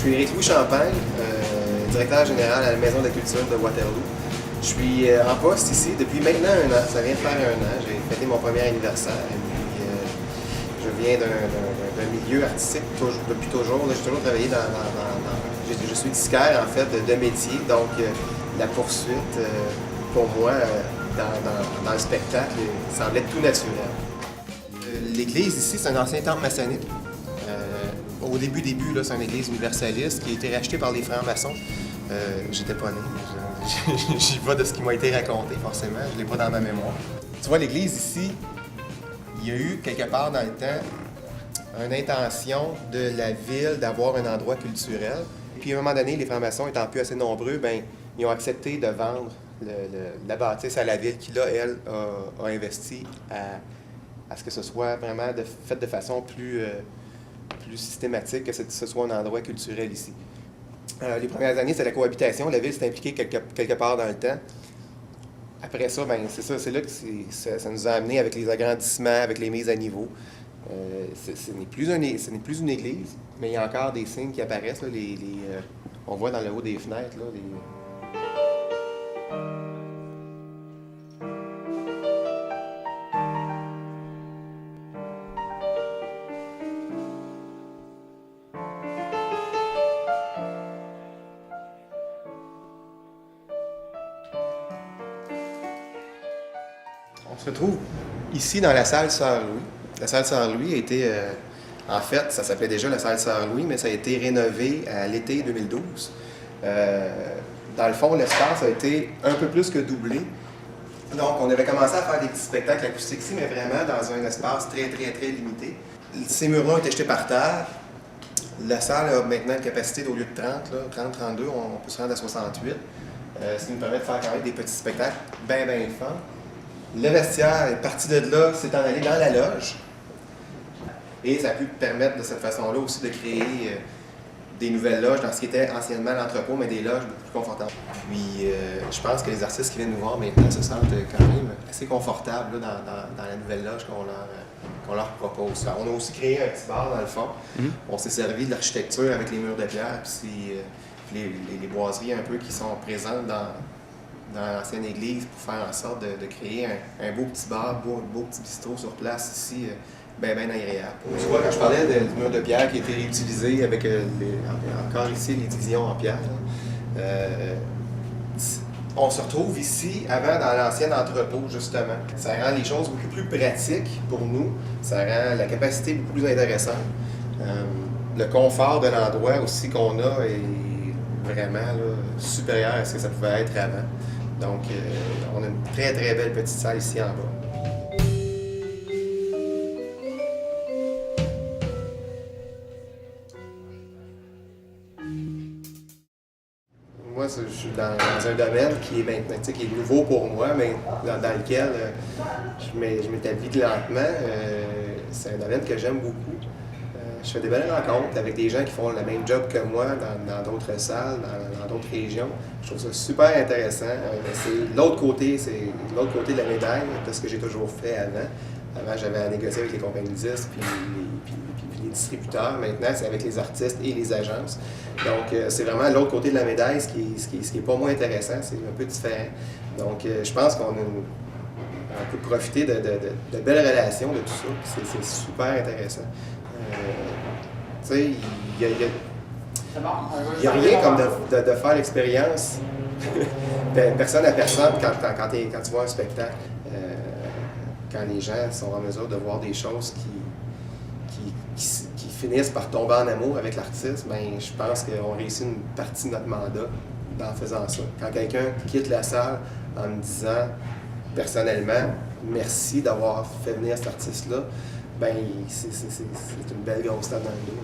suis Éric-Louis Champagne, directeur général à la Maison de la Culture de Waterloo. Je suis en poste ici depuis maintenant 1 an. Ça vient de faire 1 an. J'ai fêté mon premier anniversaire. Et puis, je viens d'un milieu artistique depuis toujours. J'ai toujours travaillé je suis disquaire en fait de métier. Donc, la poursuite, pour moi, dans le spectacle, semblait tout naturel. L'église ici, c'est un ancien temple maçonnique. Au début, c'est une église universaliste qui a été rachetée par les francs-maçons. J'étais pas né. J'y vais de ce qui m'a été raconté, forcément. Je l'ai pas dans ma mémoire. Tu vois, l'église ici, il y a eu, quelque part dans le temps, une intention de la ville d'avoir un endroit culturel. Puis, à un moment donné, les francs-maçons étant plus assez nombreux, ben, ils ont accepté de vendre la bâtisse à la ville qui, là, elle, a investi à ce que ce soit vraiment fait de façon plus systématique, que ce soit un endroit culturel ici. Les premières années, c'est la cohabitation. La ville s'est impliquée quelque part dans le temps. Après ça, ben, c'est ça, c'est là que ça nous a amené avec les agrandissements, avec les mises à niveau. Ce n'est plus une église, mais il y a encore des signes qui apparaissent. Là, on voit dans le haut des fenêtres. Là, On se retrouve ici dans la salle Sœur-Louis. La salle Sœur-Louis a été, en fait, ça s'appelait déjà la salle Sœur-Louis, mais ça a été rénové à l'été 2012. Dans le fond, l'espace a été un peu plus que doublé. Donc, on avait commencé à faire des petits spectacles acoustiques ici, mais vraiment dans un espace très limité. Ces murs-là ont été jetés par terre. La salle a maintenant une capacité, au lieu de 30-32, on peut se rendre à 68. Ce qui nous permet de faire quand même des petits spectacles bien fun. Le vestiaire est parti de là, c'est en allé dans la loge. Et ça a pu permettre de cette façon-là aussi de créer des nouvelles loges dans ce qui était anciennement l'entrepôt, mais des loges beaucoup plus confortables. Puis je pense que les artistes qui viennent nous voir maintenant se sentent quand même assez confortables là, dans la nouvelle loge qu'on leur propose. On a aussi créé un petit bar dans le fond. On s'est servi de l'architecture avec les murs de pierre, puis les boiseries un peu qui sont présentes dans l'ancienne église pour faire en sorte de créer un beau petit bar, beau petit bistrot sur place ici, bien agréable. Tu vois, quand je parlais du mur de pierre qui a été réutilisé avec encore ici les divisions en pierre, on se retrouve ici avant dans l'ancien entrepôt, justement. Ça rend les choses beaucoup plus pratiques pour nous, ça rend la capacité beaucoup plus intéressante. Le confort de l'endroit aussi qu'on a est vraiment là, supérieur à ce que ça pouvait être avant. Donc, on a une très belle petite salle ici en bas. Moi, je suis dans un domaine qui est maintenant, qui est nouveau pour moi, mais dans lequel je m'établis lentement. C'est un domaine que j'aime beaucoup. Je fais des belles rencontres avec des gens qui font le même job que moi dans d'autres salles, dans d'autres régions. Je trouve ça super intéressant. C'est l'autre côté de la médaille de ce que j'ai toujours fait avant. Avant, j'avais à négocier avec les compagnies de disques puis les distributeurs. Maintenant, c'est avec les artistes et les agences. Donc, c'est vraiment l'autre côté de la médaille, ce qui est pas moins intéressant. C'est un peu différent. Donc, je pense qu'on peut profiter de belles relations de tout ça. C'est super intéressant. Tu sais, il n'y a rien comme de faire l'expérience personne à personne quand tu vois un spectacle. Quand les gens sont en mesure de voir des choses qui finissent par tomber en amour avec l'artiste, ben, je pense qu'on réussit une partie de notre mandat en faisant ça. Quand quelqu'un quitte la salle en me disant personnellement merci d'avoir fait venir cet artiste-là, ben, c'est une belle grosse tape dans le dos.